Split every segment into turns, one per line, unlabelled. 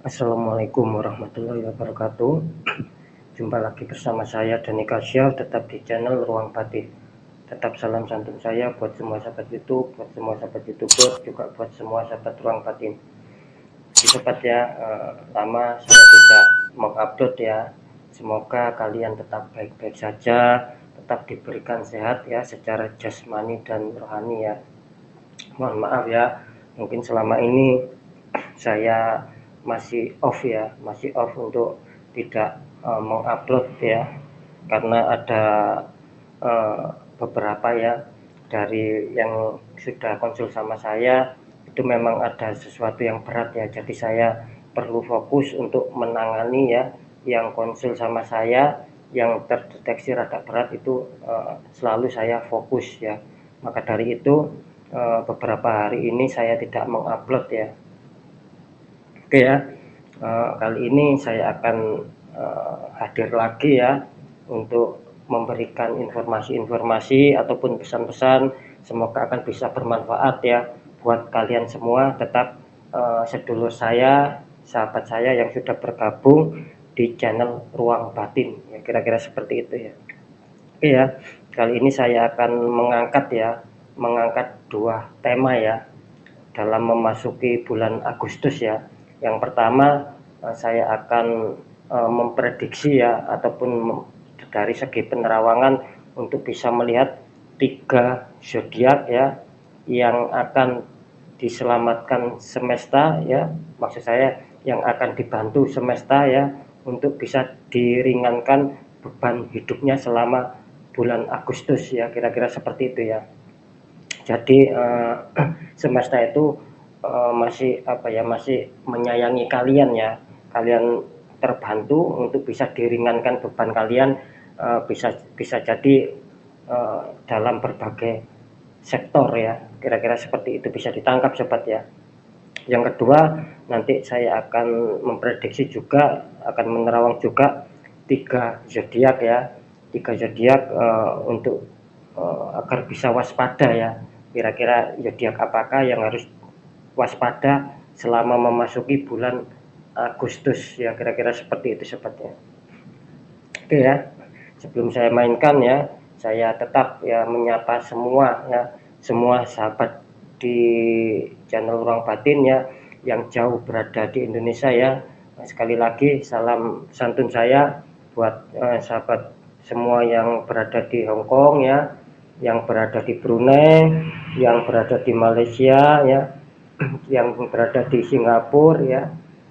Assalamualaikum warahmatullahi wabarakatuh. Jumpa lagi bersama saya Dani Kasyaf, tetap di channel Ruang Batin. Tetap salam santun saya buat semua sahabat YouTube, buat semua sahabat YouTuber, juga buat semua sahabat Ruang Batin. Di sobat ya, lama saya tidak mengupload ya. Semoga kalian tetap baik-baik saja, tetap diberikan sehat ya secara jasmani dan rohani ya. Mohon maaf ya, mungkin selama ini saya masih off ya, masih off untuk tidak mengupload ya, karena ada beberapa ya dari yang sudah konsul sama saya itu memang ada sesuatu yang berat ya, jadi saya perlu fokus untuk menangani ya yang konsul sama saya yang terdeteksi rada berat itu, selalu saya fokus ya. Maka dari itu beberapa hari ini saya tidak mengupload ya. Oke ya, kali ini saya akan hadir lagi ya untuk memberikan informasi-informasi ataupun pesan-pesan, semoga akan bisa bermanfaat ya buat kalian semua. Tetap sedulur saya, sahabat saya yang sudah bergabung di channel Ruang Batin ya, kira-kira seperti itu ya. Oke ya, kali ini saya akan mengangkat dua tema ya dalam memasuki bulan Agustus ya. Yang pertama, saya akan memprediksi ya ataupun dari segi penerawangan untuk bisa melihat 3 zodiak ya yang akan diselamatkan semesta ya, maksud saya yang akan dibantu semesta ya untuk bisa diringankan beban hidupnya selama bulan Agustus ya, kira-kira seperti itu ya. Jadi semesta itu masih menyayangi kalian ya, kalian terbantu untuk bisa diringankan beban kalian, bisa jadi dalam berbagai sektor ya, kira-kira seperti itu, bisa ditangkap sobat ya. Yang kedua, nanti saya akan memprediksi juga, akan menerawang juga 3 zodiak ya, 3 zodiak untuk agar bisa waspada ya, kira-kira zodiak apakah yang harus waspada selama memasuki bulan Agustus ya, kira-kira seperti itu sobatnya. Oke ya, sebelum saya mainkan ya, saya tetap ya menyapa semua ya, semua sahabat di channel Ruang Batin ya yang jauh berada di Indonesia ya. Sekali lagi salam santun saya buat sahabat semua yang berada di Hong Kong ya, yang berada di Brunei, yang berada di Malaysia ya, yang berada di Singapura ya,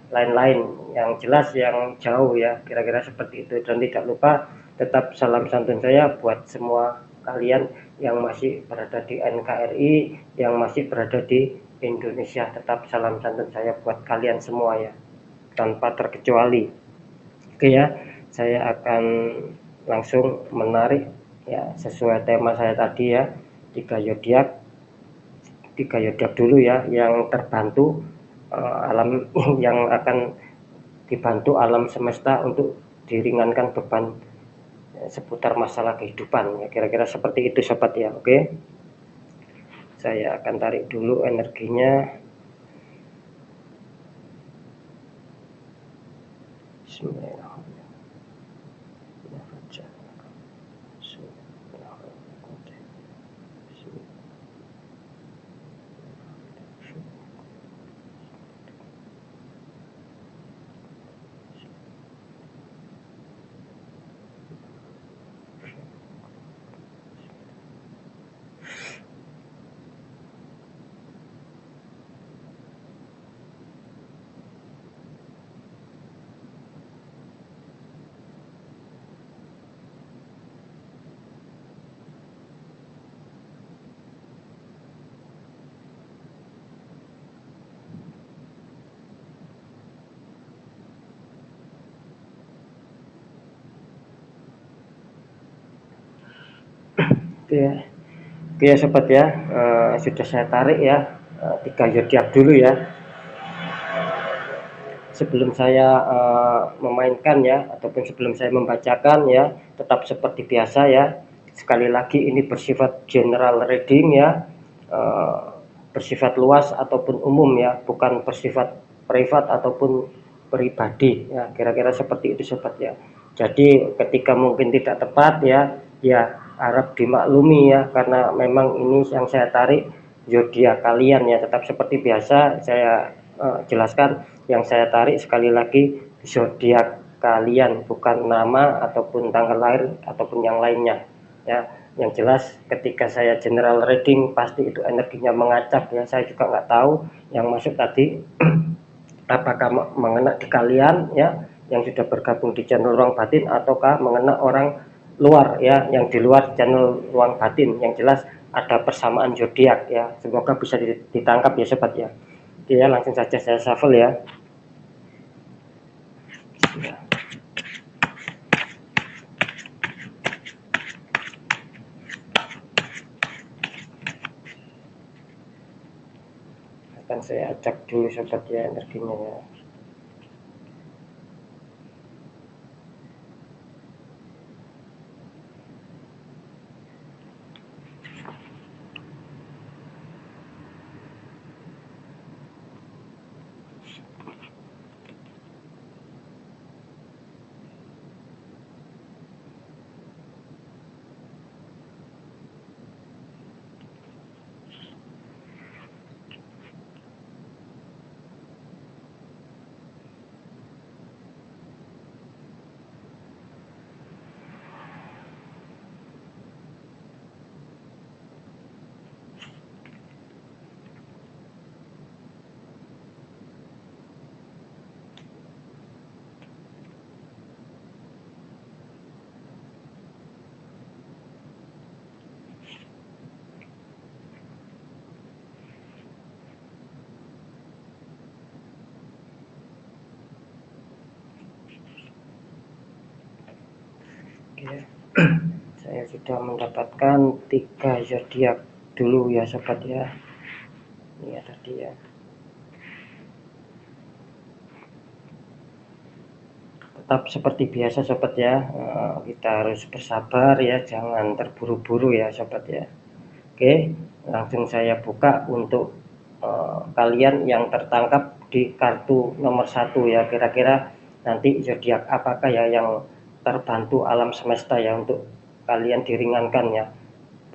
lain-lain, yang jelas yang jauh ya, kira-kira seperti itu. Dan tidak lupa tetap salam santun saya buat semua kalian yang masih berada di NKRI, yang masih berada di Indonesia. Tetap salam santun saya buat kalian semua ya, tanpa terkecuali. Oke ya, saya akan langsung menarik ya sesuai tema saya tadi ya, 3 zodiak dulu ya yang terbantu alam yang akan dibantu alam semesta untuk diringankan beban seputar masalah kehidupan ya, kira-kira seperti itu sobat ya. Oke, saya akan tarik dulu energinya. Bismillahirrahmanirrahim. Oke ya sobat ya, sudah saya tarik ya 3 zodiak dulu ya. Sebelum saya memainkan ya, ataupun sebelum saya membacakan ya, tetap seperti biasa ya, sekali lagi ini bersifat general reading ya, bersifat luas ataupun umum ya, bukan bersifat privat ataupun pribadi ya, kira-kira seperti itu sobat ya. Jadi ketika mungkin tidak tepat ya harap dimaklumi ya, karena memang ini yang saya tarik zodiak kalian ya. Tetap seperti biasa saya jelaskan, yang saya tarik sekali lagi zodiak kalian, bukan nama ataupun tanggal lahir ataupun yang lainnya ya. Yang jelas ketika saya general reading pasti itu energinya mengacak ya. Saya juga nggak tahu yang masuk tadi apakah mengena di kalian ya yang sudah bergabung di channel Ruang Batin, ataukah mengena orang luar ya yang di luar channel Ruang Batin. Yang jelas ada persamaan zodiak ya. Semoga bisa ditangkap ya sobat ya. Oke ya, langsung saja saya shuffle ya. Akan saya acak dulu sobat ya energinya ya. Oke. Saya sudah mendapatkan 3 zodiak dulu ya sobat ya. Ini ya tadi ya. Tetap seperti biasa sobat ya, kita harus bersabar ya, jangan terburu-buru ya sobat ya. Oke, langsung saya buka untuk kalian yang tertangkap di kartu nomor 1 ya. Kira-kira nanti zodiak apakah ya yang terbantu alam semesta ya, untuk kalian diringankan ya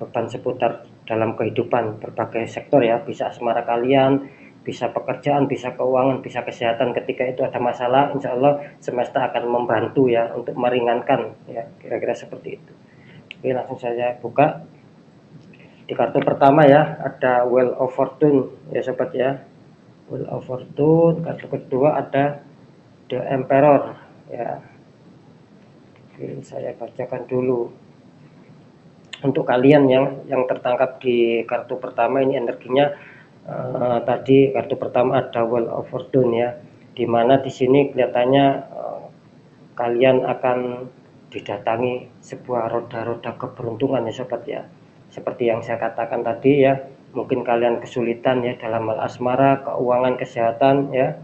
beban seputar dalam kehidupan berbagai sektor ya. Bisa asmara kalian, bisa pekerjaan, bisa keuangan, bisa kesehatan. Ketika itu ada masalah, insya Allah semesta akan membantu ya untuk meringankan ya, kira-kira seperti itu. Oke, langsung saya buka. Di kartu pertama ya ada Wheel of Fortune ya sobat ya. Wheel of Fortune. Kartu kedua ada The Emperor ya. Oke, saya bacakan dulu untuk kalian yang tertangkap di kartu pertama. Ini energinya tadi kartu pertama ada Wheel of Fortune ya, dimana di sini kelihatannya kalian akan didatangi sebuah roda-roda keberuntungan ya sobat ya. Seperti yang saya katakan tadi ya, mungkin kalian kesulitan ya dalam hal asmara, keuangan, kesehatan ya,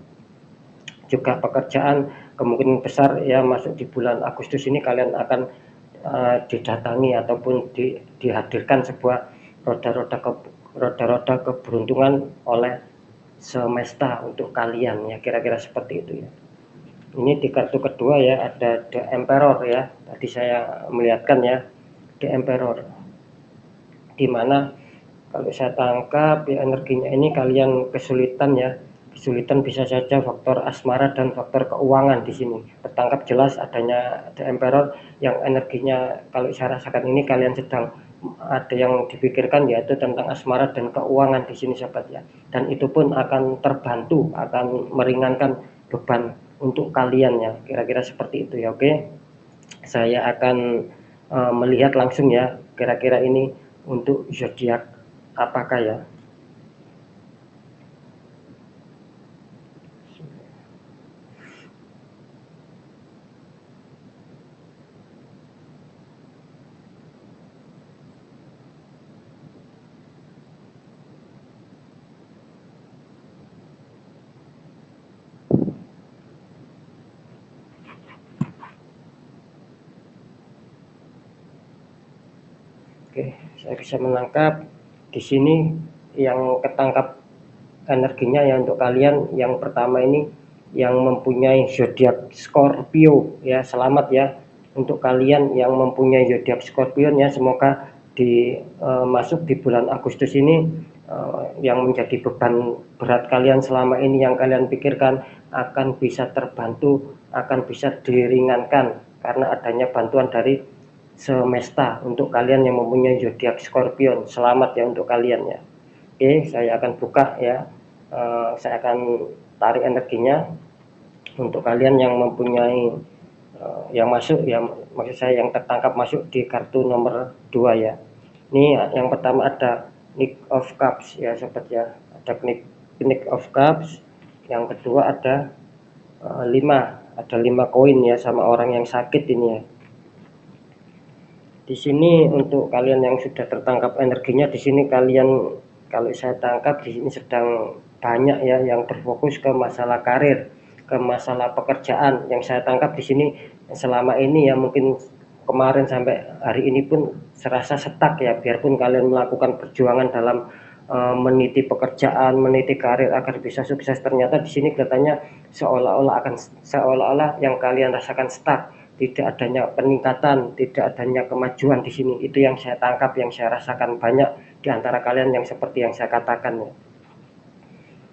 juga pekerjaan. Kemungkinan besar ya masuk di bulan Agustus ini kalian akan didatangi ataupun dihadirkan sebuah roda-roda keberuntungan oleh semesta untuk kalian ya, kira-kira seperti itu ya. Ini di kartu kedua ya ada The Emperor ya, tadi saya melihatkan ya The Emperor, dimana kalau saya tangkap ya energinya ini kalian kesulitan ya. Kesulitan bisa saja faktor asmara dan faktor keuangan di sini. Tertangkap jelas adanya The Emperor yang energinya kalau saya rasakan ini kalian sedang ada yang dipikirkan, yaitu tentang asmara dan keuangan di sini sobat ya. Dan itu pun akan terbantu, akan meringankan beban untuk kalian ya. Kira-kira seperti itu ya. Oke. Saya akan melihat langsung ya kira-kira ini untuk zodiak apakah ya. Oke, saya bisa menangkap di sini yang ketangkap energinya ya untuk kalian. Yang pertama ini yang mempunyai zodiak Scorpio ya, selamat ya untuk kalian yang mempunyai zodiak Scorpio ya, semoga masuk di bulan Agustus ini yang menjadi beban berat kalian selama ini yang kalian pikirkan akan bisa terbantu, akan bisa diringankan karena adanya bantuan dari semesta untuk kalian yang mempunyai zodiak Scorpion. Selamat ya untuk kalian ya. Oke, saya akan buka ya. Saya akan tarik energinya untuk kalian yang mempunyai yang masuk ya, maksud saya yang tertangkap masuk di kartu nomor 2 ya. Ini yang pertama ada Knight of Cups ya sobat ya, ada Knight of Cups. Yang kedua ada 5, ada 5 koin ya, sama orang yang sakit ini ya. Di sini untuk kalian yang sudah tertangkap energinya, di sini kalian kalau saya tangkap di sini sedang banyak ya yang berfokus ke masalah karir, ke masalah pekerjaan. Yang saya tangkap di sini selama ini ya, mungkin kemarin sampai hari ini pun serasa stuck ya, biarpun kalian melakukan perjuangan dalam meniti pekerjaan, meniti karir agar bisa sukses, ternyata di sini kelihatannya seolah-olah yang kalian rasakan stuck, tidak adanya peningkatan, tidak adanya kemajuan di sini. Itu yang saya tangkap, yang saya rasakan banyak di antara kalian yang seperti yang saya katakan ya.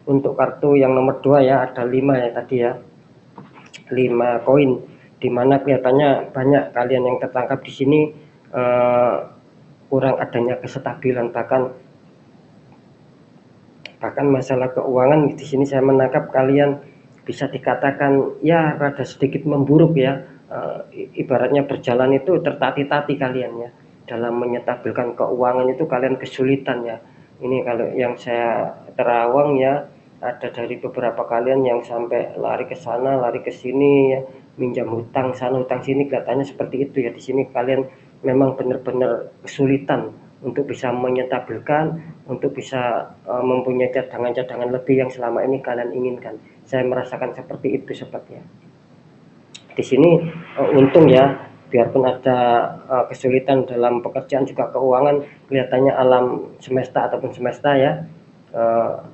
Untuk kartu yang nomor 2 ya, ada 5 ya tadi ya, 5 koin, dimana kelihatannya banyak kalian yang tertangkap di sini kurang adanya kestabilan, bahkan masalah keuangan. Di sini saya menangkap kalian bisa dikatakan ya rada sedikit memburuk ya, ibaratnya berjalan itu tertati-tati kalian ya, dalam menyetabilkan keuangan itu kalian kesulitan ya. Ini kalau yang saya terawang ya, ada dari beberapa kalian yang sampai lari ke sana lari ke sini ya, minjam hutang sana hutang sini, kelihatannya seperti itu ya. Di sini kalian memang benar-benar kesulitan untuk bisa menyetabilkan, untuk bisa mempunyai cadangan-cadangan lebih yang selama ini kalian inginkan. Saya merasakan seperti itu sobat ya. Di sini untung ya, biarpun ada kesulitan dalam pekerjaan juga keuangan, kelihatannya alam semesta ataupun semesta ya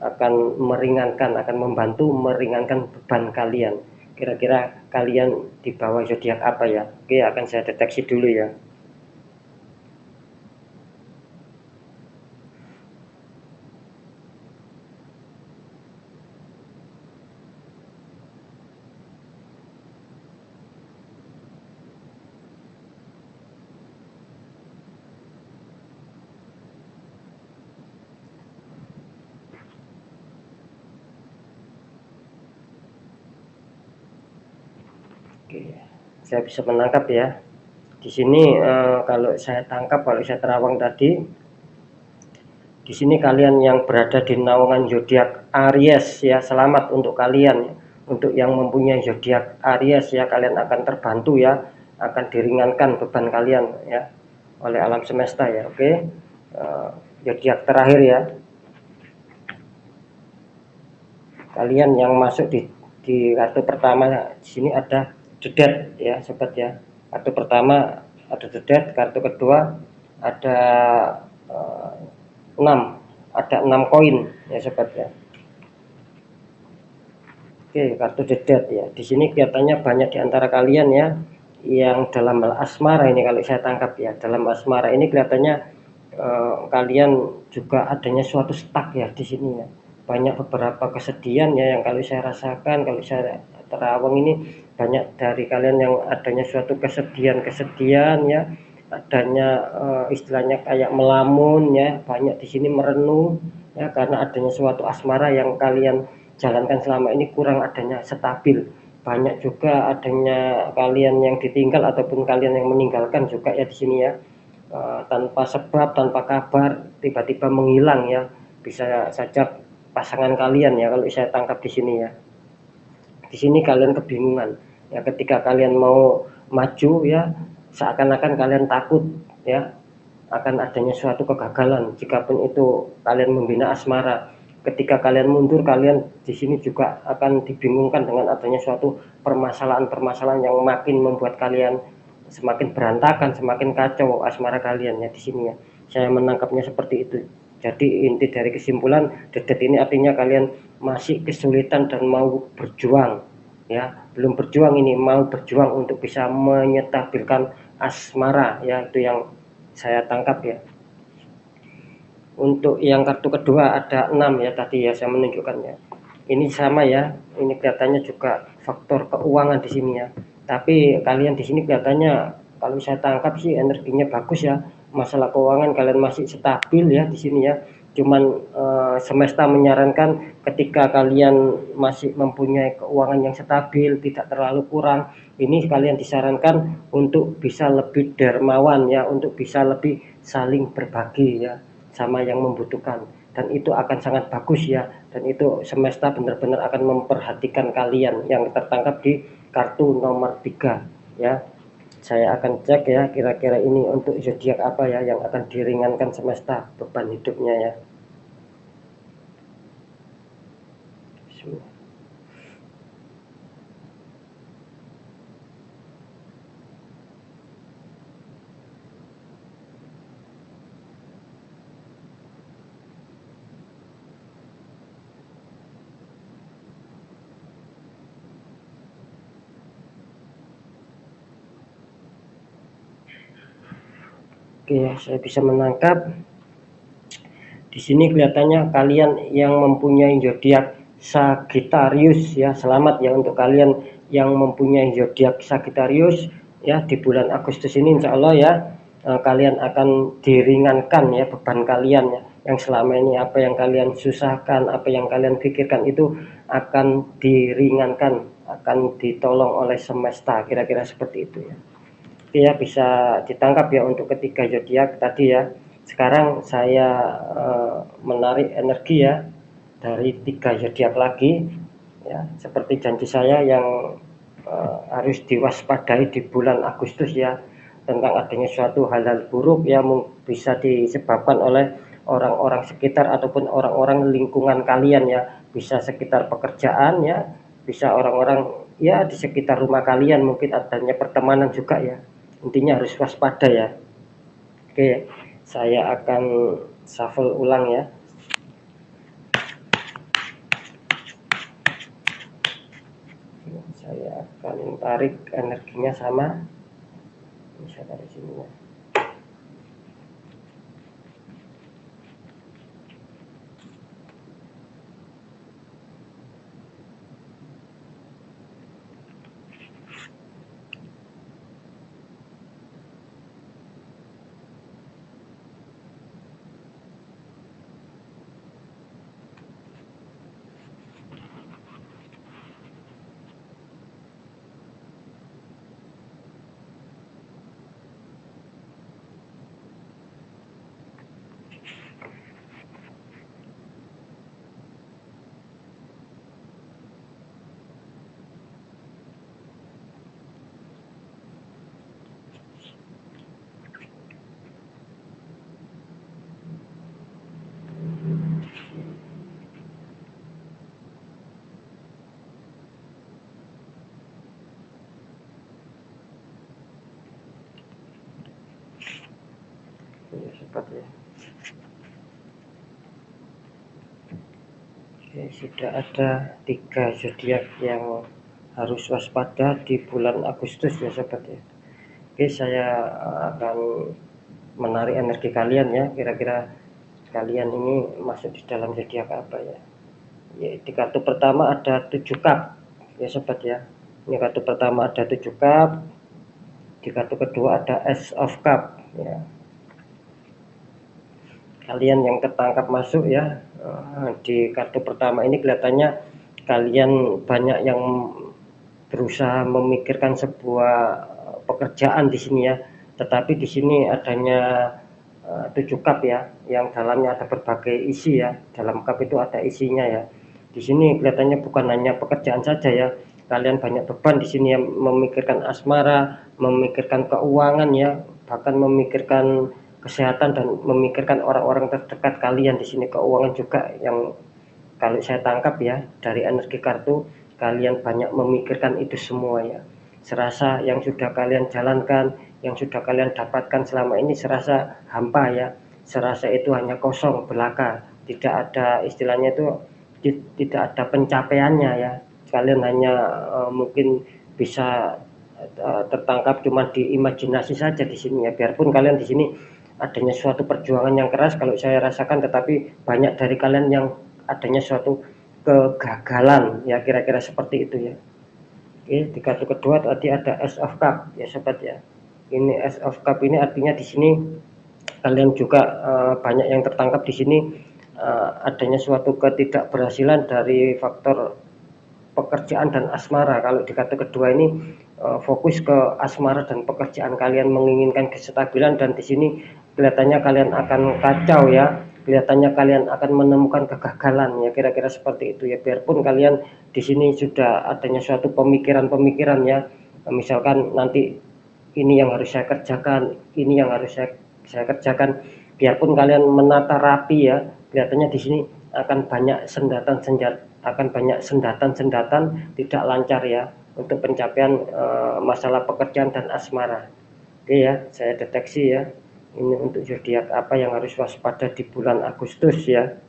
akan meringankan, akan membantu meringankan beban kalian. Kira-kira kalian di bawah zodiak apa ya? Oke, akan saya deteksi dulu ya. Oke, saya bisa menangkap ya. Di sini kalau saya tangkap, kalau saya terawang tadi, di sini kalian yang berada di naungan zodiak Aries ya, selamat untuk kalian. Untuk yang mempunyai zodiak Aries ya, kalian akan terbantu ya, akan diringankan beban kalian ya oleh alam semesta ya. Oke, zodiak terakhir ya, kalian yang masuk di kartu pertama di sini ada The Death ya sobat ya. Kartu pertama ada The Death, kartu kedua ada 6, ada 6 koin ya sobat ya. Oke, kartu The Death ya. Di sini kelihatannya banyak di antara kalian ya yang dalam asmara ini, kalau saya tangkap ya, dalam asmara ini kelihatannya kalian juga adanya suatu stuck ya di sini ya. Banyak beberapa kesedihan ya yang kalau saya rasakan, kalau saya terawang ini, banyak dari kalian yang adanya suatu kesedihan ya, adanya istilahnya kayak melamun ya, banyak di sini merenung ya, karena adanya suatu asmara yang kalian jalankan selama ini kurang adanya stabil. Banyak juga adanya kalian yang ditinggal ataupun kalian yang meninggalkan juga ya di sini ya, tanpa sebab, tanpa kabar, tiba-tiba menghilang ya. Bisa saja pasangan kalian ya kalau saya tangkap di sini ya. Di sini kalian kebingungan ya, ketika kalian mau maju ya, seakan-akan kalian takut ya akan adanya suatu kegagalan. Jikapun itu kalian membina asmara, ketika kalian mundur, kalian di sini juga akan dibingungkan dengan adanya suatu permasalahan-permasalahan yang makin membuat kalian semakin berantakan, semakin kacau asmara kalian ya di sini ya. Saya menangkapnya seperti itu. Jadi inti dari kesimpulan, dedet ini artinya kalian masih kesulitan dan mau berjuang ya, belum berjuang, ini mau berjuang untuk bisa menyetabilkan asmara ya, itu yang saya tangkap ya. Untuk yang kartu kedua ada 6 ya, tadi ya saya menunjukkannya. Ini sama ya, ini kelihatannya juga faktor keuangan di sini ya. Tapi kalian di sini kelihatannya, kalau saya tangkap sih energinya bagus ya. Masalah keuangan kalian masih stabil ya di sini ya. Cuman semesta menyarankan ketika kalian masih mempunyai keuangan yang stabil, tidak terlalu kurang, ini kalian disarankan untuk bisa lebih dermawan ya, untuk bisa lebih saling berbagi ya sama yang membutuhkan, dan itu akan sangat bagus ya, dan itu semesta benar-benar akan memperhatikan kalian yang tertangkap di kartu nomor 3 ya. Saya akan cek ya, kira-kira ini untuk zodiak apa ya yang akan diringankan semesta beban hidupnya ya. Oke, saya bisa menangkap di sini kelihatannya kalian yang mempunyai zodiak Sagittarius ya, selamat ya untuk kalian yang mempunyai zodiak Sagittarius ya. Di bulan Agustus ini insya Allah ya, kalian akan diringankan ya beban kalian ya, yang selama ini apa yang kalian susahkan, apa yang kalian pikirkan itu akan diringankan, akan ditolong oleh semesta, kira-kira seperti itu ya. Oke ya, bisa ditangkap ya untuk ketiga zodiak tadi ya. Sekarang saya menarik energi ya dari 3 zodiak lagi ya, seperti janji saya yang harus diwaspadai di bulan Agustus ya, tentang adanya suatu hal-hal buruk ya, bisa disebabkan oleh orang-orang sekitar ataupun orang-orang lingkungan kalian ya, bisa sekitar pekerjaan ya, bisa orang-orang ya di sekitar rumah kalian, mungkin adanya pertemanan juga ya. Intinya harus waspada ya. Oke, saya akan shuffle ulang ya. Saya akan tarik energinya sama. Bisa dari sini ya. Ya, cepat ya. Oke, sudah ada 3 zodiak yang harus waspada di bulan Agustus ya sobat ya. Oke, saya akan menarik energi kalian ya, kira-kira kalian ini masuk di dalam zodiak apa ya. Ya, di kartu pertama ada 7 cup ya sobat ya. Ini kartu pertama ada 7 cup, di kartu kedua ada Ace of Cup ya. Kalian yang tertangkap masuk ya, di kartu pertama ini kelihatannya kalian banyak yang berusaha memikirkan sebuah pekerjaan di sini ya, tetapi di sini adanya 7 cup ya, yang dalamnya ada berbagai isi ya. Dalam cup itu ada isinya ya. Di sini kelihatannya bukan hanya pekerjaan saja ya, kalian banyak beban di sini, yang memikirkan asmara, memikirkan keuangan ya, bahkan memikirkan kesehatan dan memikirkan orang-orang terdekat kalian di sini. Keuangan juga yang kalau saya tangkap ya dari energi kartu, kalian banyak memikirkan itu semua ya. Serasa yang sudah kalian jalankan, yang sudah kalian dapatkan selama ini serasa hampa ya, serasa itu hanya kosong belaka, tidak ada istilahnya itu, tidak ada pencapaiannya ya. kalian hanya mungkin bisa tertangkap cuma di imajinasi saja di sini ya. Biarpun kalian di sini adanya suatu perjuangan yang keras kalau saya rasakan, tetapi banyak dari kalian yang adanya suatu kegagalan ya, kira-kira seperti itu ya. Oke, di kartu kedua tadi ada Ace of Cup ya sobat ya. Ini Ace of Cup ini artinya di sini kalian juga banyak yang tertangkap di sini, adanya suatu ketidakberhasilan dari faktor pekerjaan dan asmara. Kalau di kartu kedua ini fokus ke asmara dan pekerjaan, kalian menginginkan kestabilan, dan di sini kelihatannya kalian akan kacau ya, kelihatannya kalian akan menemukan kegagalan ya, kira-kira seperti itu ya. Biarpun kalian di sini sudah adanya suatu pemikiran-pemikiran ya, misalkan nanti ini yang harus saya kerjakan, ini yang harus saya kerjakan. Biarpun kalian menata rapi ya, kelihatannya di sini akan banyak sendatan-sendatan tidak lancar ya untuk pencapaian masalah pekerjaan dan asmara. Oke ya, saya deteksi ya. Ini untuk zodiak apa yang harus waspada di bulan Agustus ya.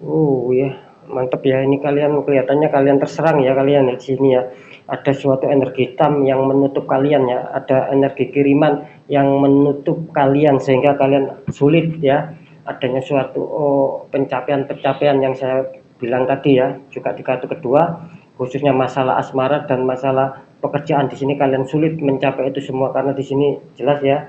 Oh ya, mantap ya. Ini kalian kelihatannya kalian terserang ya, kalian ya di sini ya. Ada suatu energi hitam yang menutup kalian ya. Ada energi kiriman yang menutup kalian sehingga kalian sulit ya. Adanya suatu pencapaian-pencapaian yang saya bilang tadi ya. Juga di kartu kedua, khususnya masalah asmara dan masalah pekerjaan, di sini kalian sulit mencapai itu semua karena di sini jelas ya.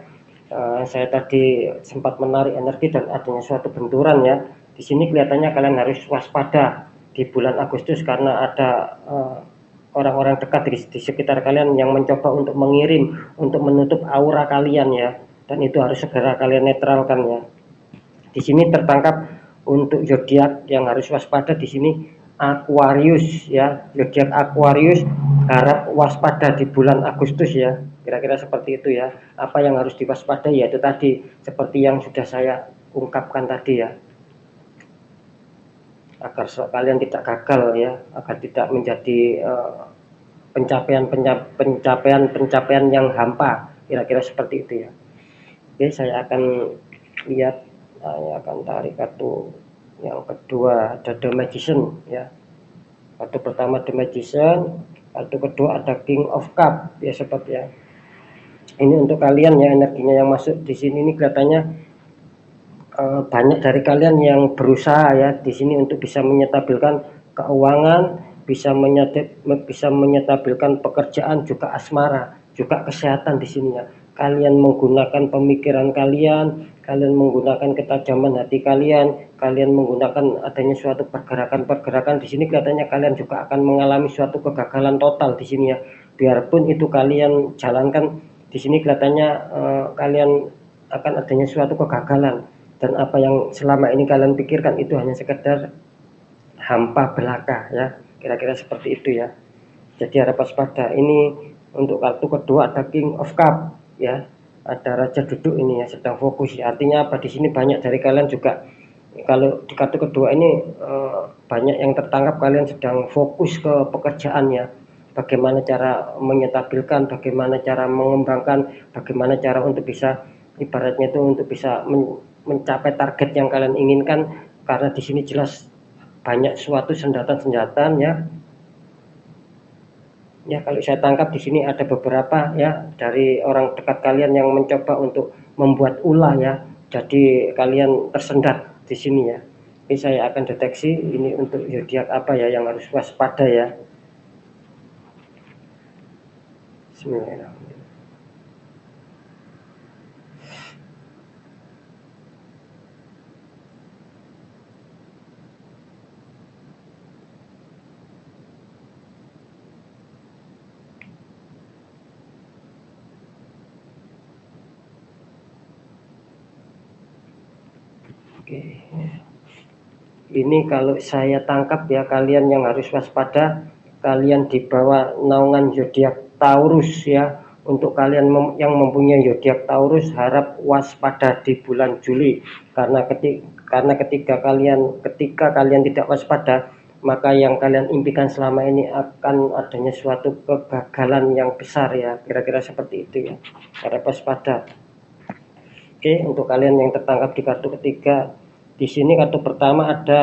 Saya tadi sempat menarik energi dan adanya suatu benturan ya. Di sini kelihatannya kalian harus waspada di bulan Agustus karena ada orang-orang dekat di sekitar kalian yang mencoba untuk mengirim, untuk menutup aura kalian ya. Dan itu harus segera kalian netralkan ya. Di sini tertangkap untuk zodiak yang harus waspada di sini Aquarius ya, zodiak Aquarius harap waspada di bulan Agustus ya, kira-kira seperti itu ya. Apa yang harus diwaspadai yaitu tadi seperti yang sudah saya ungkapkan tadi ya, agar kalian tidak gagal ya, agar tidak menjadi pencapaian yang hampa, kira-kira seperti itu ya. Oke, saya akan lihat, saya akan tarik kartu yang kedua, ada The Magician ya. Kartu pertama The Magician, kartu kedua ada King of Cup ya sobat ya. Ini untuk kalian ya, energinya yang masuk di sini ini kelihatannya banyak dari kalian yang berusaha ya di sini untuk bisa menyetabilkan keuangan, bisa menyetabilkan pekerjaan, juga asmara, juga kesehatan di sini ya. Kalian menggunakan pemikiran kalian, kalian menggunakan ketajaman hati kalian, kalian menggunakan adanya suatu pergerakan-pergerakan di sini, kelihatannya kalian juga akan mengalami suatu kegagalan total di sini ya. Biarpun itu kalian jalankan di sini, kelihatannya kalian akan adanya suatu kegagalan, dan apa yang selama ini kalian pikirkan itu hanya sekedar hampa belaka ya, kira-kira seperti itu ya. Jadi harap waspada. Ini untuk kartu kedua ada King of Cup ya, ada raja duduk ini ya, sedang fokus ya. Artinya apa, di sini banyak dari kalian juga, kalau di kartu kedua ini banyak yang tertangkap kalian sedang fokus ke pekerjaan ya, bagaimana cara menyetabilkan, bagaimana cara mengembangkan, bagaimana cara untuk bisa, ibaratnya itu untuk bisa mencapai target yang kalian inginkan. Karena di sini jelas banyak suatu senjata-senjata ya. Ya, kalau saya tangkap di sini ada beberapa ya dari orang dekat kalian yang mencoba untuk membuat ulah ya. Jadi kalian tersendat di sini ya. Ini saya akan deteksi ini untuk zodiak apa ya yang harus waspada ya. Bismillahirrahmanirrahim. Oke. Ini kalau saya tangkap ya, kalian yang harus waspada, kalian di bawah naungan zodiak Taurus ya. Untuk kalian yang mempunyai zodiak Taurus, harap waspada di bulan Juli, karena ketika kalian tidak waspada, maka yang kalian impikan selama ini akan adanya suatu kegagalan yang besar ya, kira-kira seperti itu ya. Harap waspada. Oke, untuk kalian yang tertangkap di kartu ketiga, di sini kartu pertama ada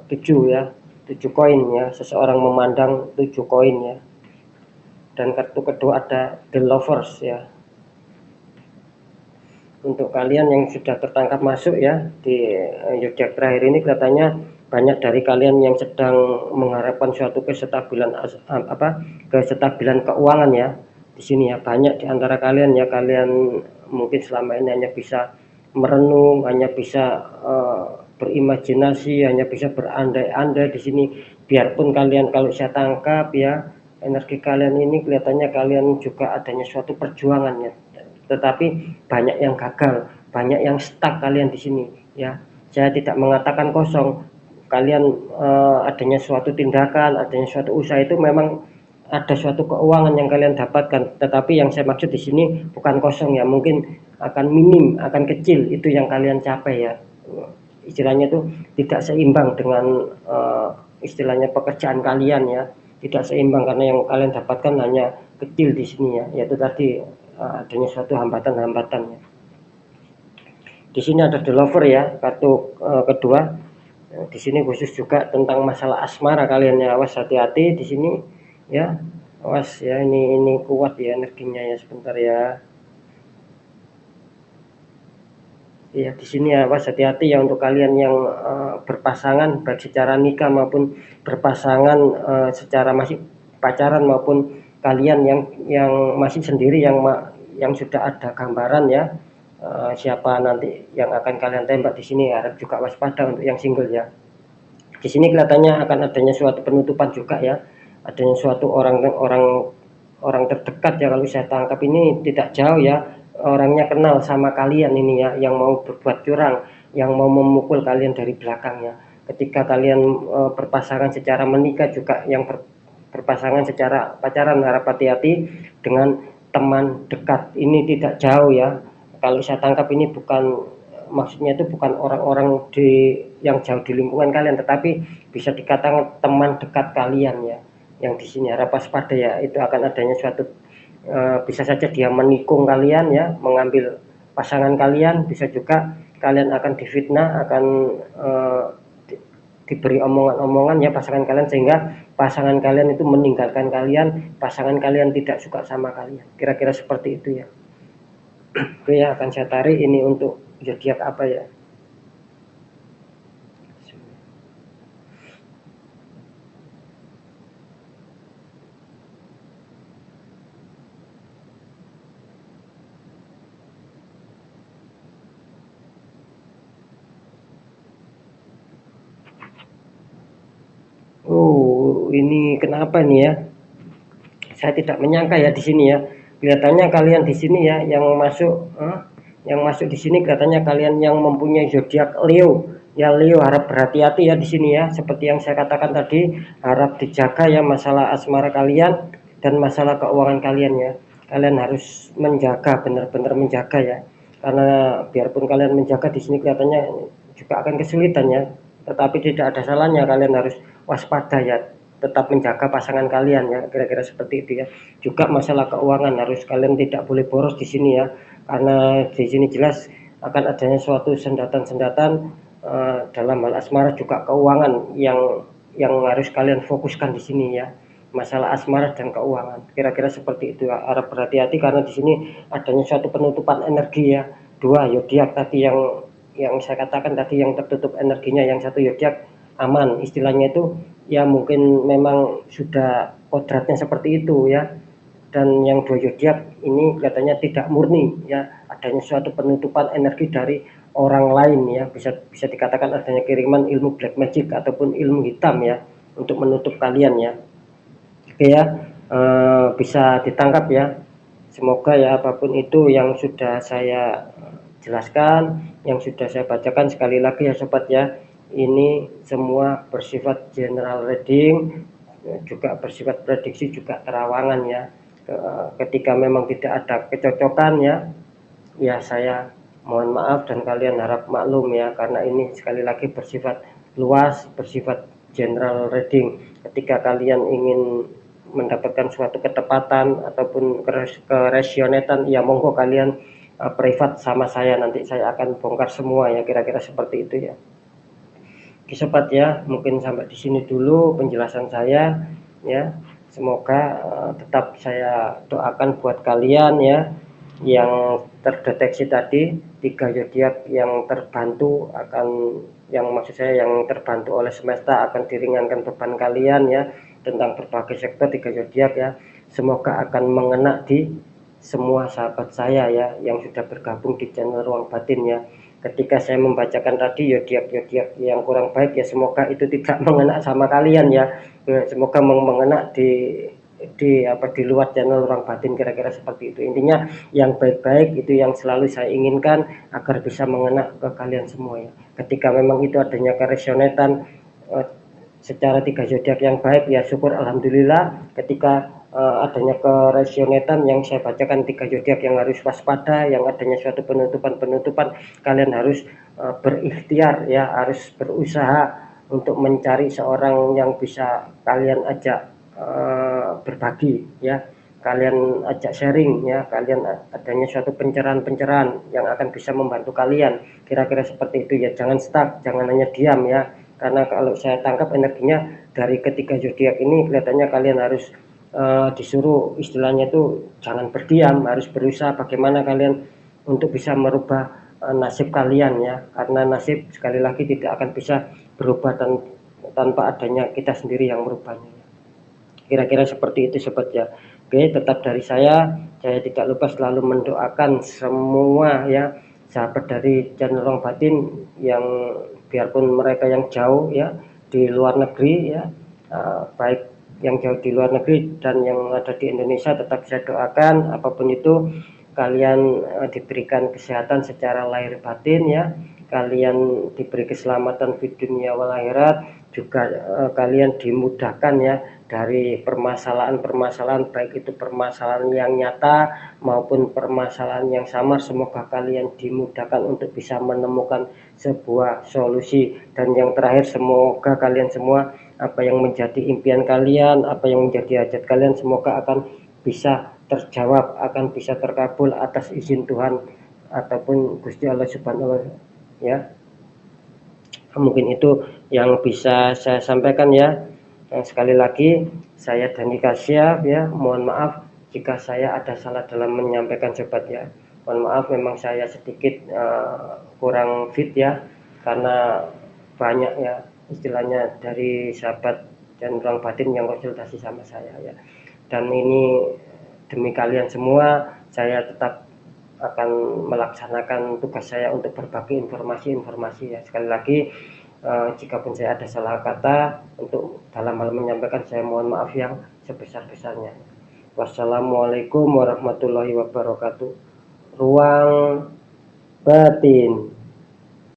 7 ya, 7 koin ya, seseorang memandang 7 koin ya. Dan kartu kedua ada The Lovers ya. Untuk kalian yang sudah tertangkap masuk ya di zodiak terakhir ini, kelihatannya banyak dari kalian yang sedang mengharapkan suatu kestabilan keuangan ya. Di sini ya, banyak di antara kalian ya, kalian mungkin selama ini hanya bisa merenung, hanya bisa berimajinasi, hanya bisa berandai-andai di sini. Biarpun kalian, kalau saya tangkap ya, energi kalian ini kelihatannya kalian juga adanya suatu perjuangan ya, tetapi banyak yang gagal, banyak yang stuck kalian di sini ya. Saya tidak mengatakan kosong, kalian adanya suatu tindakan, adanya suatu usaha, itu memang ada suatu keuangan yang kalian dapatkan, tetapi yang saya maksud di sini bukan kosong ya, mungkin akan minim, akan kecil itu yang kalian capai ya. Istilahnya itu tidak seimbang dengan istilahnya pekerjaan kalian ya, tidak seimbang karena yang kalian dapatkan hanya kecil di sini ya, yaitu tadi adanya suatu hambatan-hambatannya. Di sini ada The Lover ya, kartu kedua. Di sini khusus juga tentang masalah asmara kalian ya, awas hati-hati di sini ya, awas ya, ini kuat ya energinya ya, sebentar ya. Ya, di sini ya, awas hati-hati ya untuk kalian yang berpasangan, baik secara nikah maupun berpasangan secara masih pacaran, maupun kalian yang masih sendiri, yang sudah ada gambaran ya siapa nanti yang akan kalian tembak. Di sini harap juga waspada untuk yang single ya. Di sini kelihatannya akan adanya suatu penutupan juga ya, adanya suatu orang terdekat ya, kalau saya tangkap ini tidak jauh ya, orangnya kenal sama kalian ini ya, yang mau berbuat curang, yang mau memukul kalian dari belakangnya. Ketika kalian berpasangan secara menikah juga, yang berpasangan secara pacaran, harap hati-hati dengan teman dekat ini, tidak jauh ya. Kalau saya tangkap ini bukan, maksudnya itu bukan orang-orang yang jauh di lingkungan kalian, tetapi bisa dikatakan teman dekat kalian ya, yang di sini harap waspada ya. Itu akan adanya suatu bisa saja dia menikung kalian ya, mengambil pasangan kalian, bisa juga kalian akan difitnah, akan diberi omongan-omongan ya pasangan kalian, sehingga pasangan kalian itu meninggalkan kalian, pasangan kalian tidak suka sama kalian, kira-kira seperti itu ya. Oke ya, akan saya tarik ini untuk zodiak apa ya. Oh, ini kenapa nih ya? Saya tidak menyangka ya di sini ya. Kelihatannya kalian di sini ya yang masuk di sini kelihatannya kalian yang mempunyai zodiak Leo. Ya, Leo harap berhati-hati ya di sini ya. Seperti yang saya katakan tadi, harap dijaga ya masalah asmara kalian dan masalah keuangan kalian ya. Kalian harus menjaga, benar-benar menjaga ya. Karena biarpun kalian menjaga, di sini kelihatannya juga akan kesulitan ya. Tetapi tidak ada salahnya kalian harus waspada ya, tetap menjaga pasangan kalian ya, kira-kira seperti itu ya. Juga masalah keuangan harus kalian tidak boleh boros di sini ya, karena di sini jelas akan adanya suatu sendatan-sendatan dalam hal asmara, juga keuangan yang harus kalian fokuskan di sini ya, masalah asmara dan keuangan, kira-kira seperti itu ya. Harap berhati-hati karena di sini adanya suatu penutupan energi ya. Dua zodiak tadi yang saya katakan tadi, yang tertutup energinya, yang satu zodiak aman istilahnya itu ya, mungkin memang sudah kodratnya seperti itu ya. Dan yang dua zodiak ini katanya tidak murni ya, adanya suatu penutupan energi dari orang lain ya, bisa dikatakan adanya kiriman ilmu black magic ataupun ilmu hitam ya, untuk menutup kalian ya. Oke ya, bisa ditangkap ya. Semoga ya, apapun itu yang sudah saya jelaskan, yang sudah saya bacakan, sekali lagi ya sobat ya, ini semua bersifat general reading, juga bersifat prediksi, juga terawangan ya. Ketika memang tidak ada kecocokan ya saya mohon maaf dan kalian harap maklum ya, karena ini sekali lagi bersifat luas, bersifat general reading. Ketika kalian ingin mendapatkan suatu ketepatan ataupun keresionetan, ya monggo kalian privat sama saya, nanti saya akan bongkar semua ya, kira-kira seperti itu ya. Oke sobat ya, mungkin sampai di sini dulu penjelasan saya ya. Semoga tetap saya doakan buat kalian ya yang terdeteksi tadi 3 zodiak yang terbantu akan, yang maksud saya yang terbantu oleh semesta akan diringankan beban kalian ya, tentang berbagai sektor 3 zodiak ya. Semoga akan mengena di semua sahabat saya ya yang sudah bergabung di channel Ruang Batin ya. Ketika saya membacakan tadi zodiak-zodiak yang kurang baik ya, semoga itu tidak mengena sama kalian ya. Semoga mengena di luar channel Ruang Batin, kira-kira seperti itu. Intinya yang baik-baik itu yang selalu saya inginkan agar bisa mengena ke kalian semua ya. Ketika memang itu adanya keresionetan secara 3 zodiak yang baik ya syukur alhamdulillah. Ketika adanya keresionetan yang saya bacakan 3 zodiak yang harus waspada, yang adanya suatu penutupan, kalian harus berikhtiar ya, harus berusaha untuk mencari seorang yang bisa kalian ajak berbagi ya, kalian ajak sharing ya, kalian adanya suatu pencerahan-pencerahan yang akan bisa membantu kalian, kira-kira seperti itu ya. Jangan stuck, jangan hanya diam ya, karena kalau saya tangkap energinya dari ketiga zodiak ini kelihatannya kalian harus disuruh istilahnya itu jangan berdiam, harus berusaha bagaimana kalian untuk bisa merubah nasib kalian ya, karena nasib sekali lagi tidak akan bisa berubah tanpa adanya kita sendiri yang merubahnya. Kira-kira seperti itu sobat ya. Oke, tetap dari saya tidak lupa selalu mendoakan semua ya sahabat dari channel Ruang Batin yang biarpun mereka yang jauh ya di luar negeri ya, baik yang jauh di luar negeri dan yang ada di Indonesia, tetap saya doakan apapun itu kalian diberikan kesehatan secara lahir batin ya, kalian diberi keselamatan di dunia wal akhirat, juga kalian dimudahkan ya dari permasalahan-permasalahan, baik itu permasalahan yang nyata maupun permasalahan yang samar. Semoga kalian dimudahkan untuk bisa menemukan sebuah solusi. Dan yang terakhir, semoga kalian semua apa yang menjadi impian kalian, apa yang menjadi hajat kalian, semoga akan bisa terjawab, akan bisa terkabul atas izin Tuhan ataupun Gusti Allah Subhanahu ya. Mungkin itu yang bisa saya sampaikan ya. Sekali lagi saya Dani Kasyaf ya, mohon maaf jika saya ada salah dalam menyampaikan sobat ya. Mohon maaf, memang saya sedikit kurang fit ya, karena banyak ya istilahnya dari sahabat dan Ruang Batin yang konsultasi sama saya ya. Dan ini demi kalian semua, saya tetap akan melaksanakan tugas saya untuk berbagi informasi ya. Sekali lagi jika pun saya ada salah kata untuk dalam hal menyampaikan, saya mohon maaf yang sebesar-besarnya. Wassalamualaikum warahmatullahi wabarakatuh. Ruang Batin.